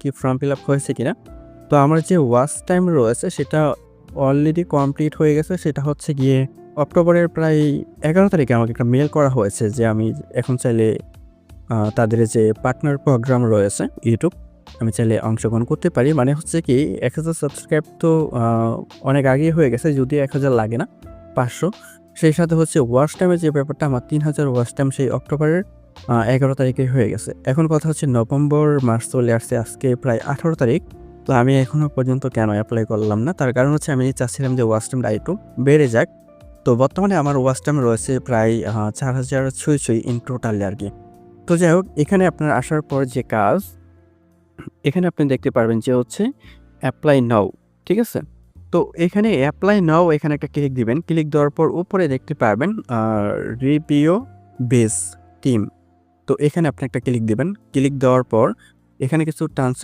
কি form fill up হয়েছে কিনা। তো আমার যে ওয়াচ টাইম রয়েছে সেটা অলরেডি কমপ্লিট হয়ে গেছে। সেটা হচ্ছে গিয়ে অক্টোবরের প্রায় 11 তারিখে আমাকে একটা মেল করা হয়েছে যে আমি এখন চাইলে তাদের যে পার্টনার প্রোগ্রাম রয়েছে ইউটিউব, আমি চাইলে অংশগ্রহণ করতে পারি। মানে হচ্ছে কি ১,০০০ সাবস্ক্রাইব তো অনেক আগেই হয়ে গেছে, যদিও ১,০০০ লাগে না, ৫০০। সেই সাথে হচ্ছে ওয়াচ টাইমের যে ব্যাপারটা, আমার ৩,০০০ ওয়াচ টাইম সেই অক্টোবরের ১১ তারিখে হয়ে গেছে। এখন কথা হচ্ছে নভেম্বর মাস চলে আসছে, আজকে প্রায় ১৮ তারিখ। তো আমি এখনো পর্যন্ত কেন এপ্লাই করলাম না? তার কারণ হচ্ছে আমি চাচ্ছিলাম যে ওয়াচ টাইমটা আরেকটু বেড়ে যাক। তো বর্তমানে আমার ওয়াচ টাইম রয়েছে প্রায় ৪,০০০ ছুঁই ইন টোটালি আরকি। তো যাই হোক, এখানে আপনার আসার পর যে কাজ, এখানে আপনি দেখতে পারবেন যে হচ্ছে অ্যাপ্লাই নাও, ঠিক আছে? তো এখানে অ্যাপ্লাই নাও এখানে একটা ক্লিক দিবেন। ক্লিক দেওয়ার পর উপরে দেখতে পারবেন রিভিউ বেস টিম। তো এখানে আপনি একটা ক্লিক দিবেন। ক্লিক দেওয়ার পর এখানে কিছু টার্মস অ্যান্ড